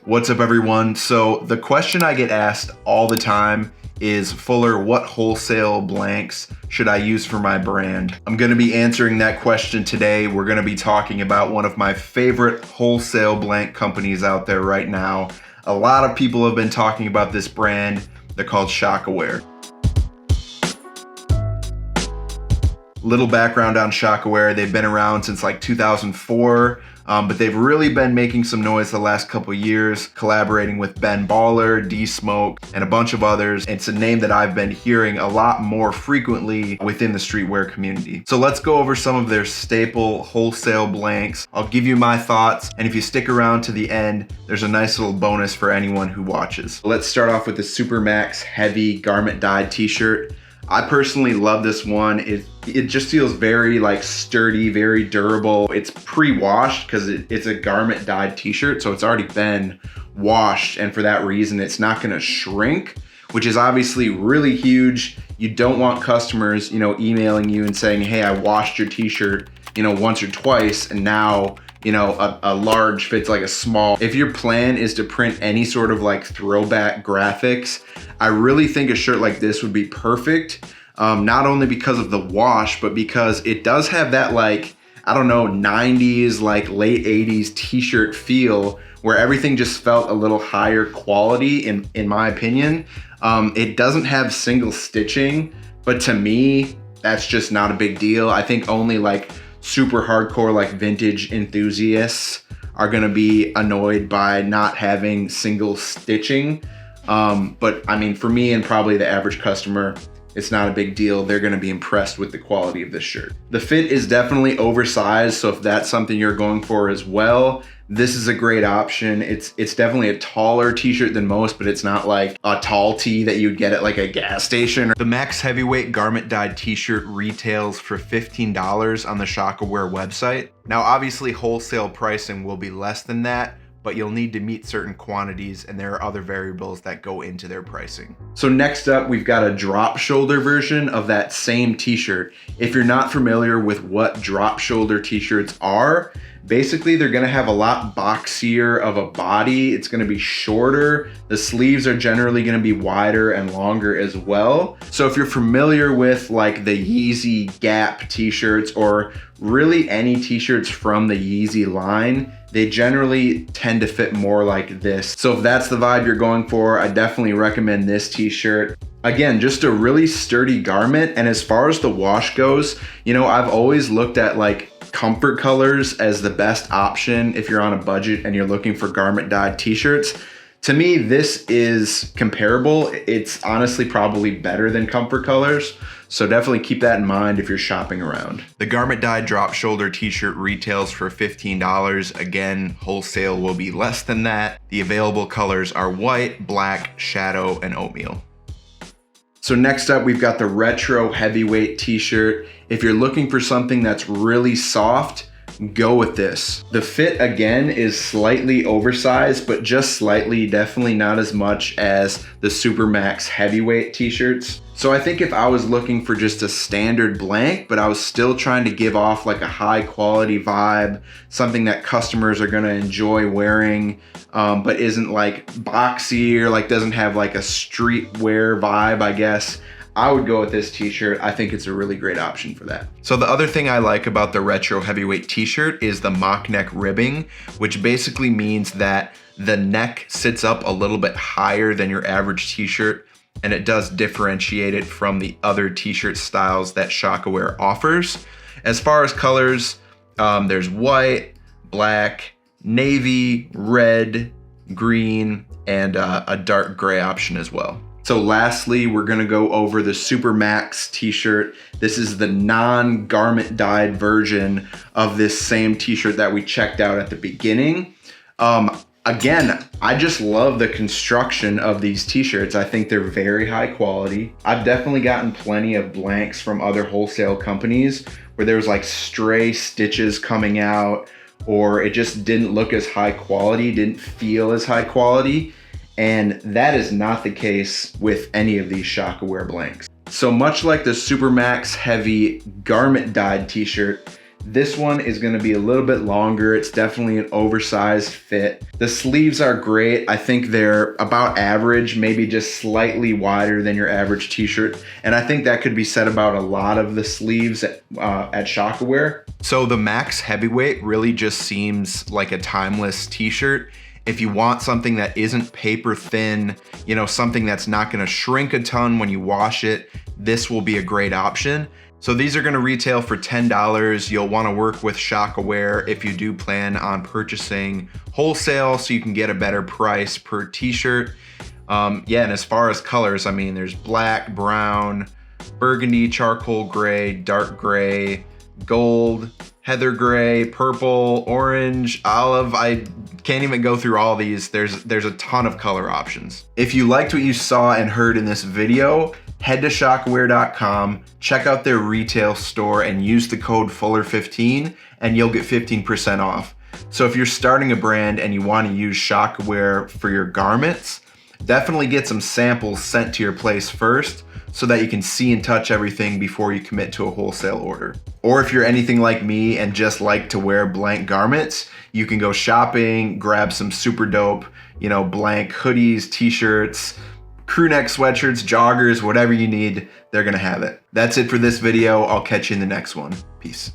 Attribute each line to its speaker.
Speaker 1: What's up everyone? So the question I get asked all the time is, Fuller, what wholesale blanks should I use for my brand? I'm gonna be answering that question today. We're gonna be talking about one of my favorite wholesale blank companies out there right now. A lot of people have been talking about this brand. They're called Shaka Wear. Little background on Shaka Wear. They've been around since like 2004. But they've really been making some noise the last couple years, collaborating with Ben Baller, D-Smoke, and a bunch of others. It's a name that I've been hearing a lot more frequently within the streetwear community. So let's go over some of their staple wholesale blanks. I'll give you my thoughts, and if you stick around to the end, there's a nice little bonus for anyone who watches. Let's start off with the Supermax Heavy Garment Dyed t-shirt. I personally love this one. It just feels very like sturdy, very durable. It's pre-washed because it's a garment dyed t-shirt, so it's already been washed, and for that reason it's not gonna shrink, which is obviously really huge. You don't want customers, emailing you and saying, hey, I washed your t-shirt, once or twice, and now a large fits like a small. If your plan is to print any sort of like throwback graphics, I really think a shirt like this would be perfect. Not only because of the wash, but because it does have that like, I don't know, 90s, like late 80s t-shirt feel where everything just felt a little higher quality in my opinion. It doesn't have single stitching, but to me, that's just not a big deal. I think only like super hardcore like vintage enthusiasts are gonna be annoyed by not having single stitching. But I mean, for me and probably the average customer, it's not a big deal. They're gonna be impressed with the quality of this shirt. The fit is definitely oversized, so if that's something you're going for as well, this is a great option. It's definitely a taller t-shirt than most, but it's not like a tall tee that you'd get at like a gas station. The Max Heavyweight Garment Dyed t-shirt retails for $15 on the Shaka Wear website. Now obviously wholesale pricing will be less than that, but you'll need to meet certain quantities, and there are other variables that go into their pricing. So next up, we've got a drop shoulder version of that same t-shirt. If you're not familiar with what drop shoulder t-shirts are, basically they're gonna have a lot boxier of a body. It's gonna be shorter. The sleeves are generally gonna be wider and longer as well. So if you're familiar with like the Yeezy Gap t-shirts, or really any t-shirts from the Yeezy line, they generally tend to fit more like this. So if that's the vibe you're going for, I definitely recommend this t-shirt. Again, just a really sturdy garment. And as far as the wash goes, I've always looked at like comfort colors as the best option if you're on a budget and you're looking for garment dyed t-shirts. To me, this is comparable. It's honestly probably better than comfort colors. So definitely keep that in mind if you're shopping around. The garment dyed drop shoulder t-shirt retails for $15. Again, wholesale will be less than that. The available colors are white, black, shadow, and oatmeal. So next up, we've got the retro heavyweight t-shirt. If you're looking for something that's really soft, go with this. The fit again is slightly oversized, but just slightly, definitely not as much as the Supermax heavyweight t-shirts. So I think if I was looking for just a standard blank, but I was still trying to give off like a high quality vibe, something that customers are gonna enjoy wearing, but isn't like boxy or like doesn't have like a streetwear vibe, I guess, I would go with this t-shirt. I think it's a really great option for that. So the other thing I like about the retro heavyweight t-shirt is the mock neck ribbing, which basically means that the neck sits up a little bit higher than your average t-shirt, and it does differentiate it from the other t-shirt styles that Shaka Wear offers. As far as colors, there's white, black, navy, red, green, and a dark gray option as well. So lastly, we're gonna go over the Supermax t-shirt. This is the non-garment dyed version of this same t-shirt that we checked out at the beginning. Again, I just love the construction of these t-shirts. I think they're very high quality. I've definitely gotten plenty of blanks from other wholesale companies where there was like stray stitches coming out, or it just didn't look as high quality, didn't feel as high quality. And that is not the case with any of these Shaka Wear blanks. So much like the Supermax Heavy garment dyed t-shirt, This one is gonna be a little bit longer. It's definitely an oversized fit. The sleeves are great. I think they're about average, maybe just slightly wider than your average t-shirt. And I think that could be said about a lot of the sleeves at Shaka Wear. So the Max Heavyweight really just seems like a timeless t-shirt. If you want something that isn't paper thin, you know, something that's not gonna shrink a ton when you wash it, this will be a great option. So these are gonna retail for $10. You'll wanna work with Shaka Wear if you do plan on purchasing wholesale so you can get a better price per t-shirt. Yeah, and as far as colors, I mean, there's black, brown, burgundy, charcoal gray, dark gray, gold, heather gray, purple, orange, olive. I can't even go through all these. There's a ton of color options. If you liked what you saw and heard in this video, head to shakawear.com, check out their retail store and use the code FULLER15 and you'll get 15% off. So if you're starting a brand and you want to use Shaka Wear for your garments, definitely get some samples sent to your place first so that you can see and touch everything before you commit to a wholesale order. Or if you're anything like me and just like to wear blank garments, you can go shopping, grab some super dope, you know, blank hoodies, t-shirts, crew neck sweatshirts, joggers, whatever you need, they're gonna have it. That's it for this video. I'll catch you in the next one. Peace.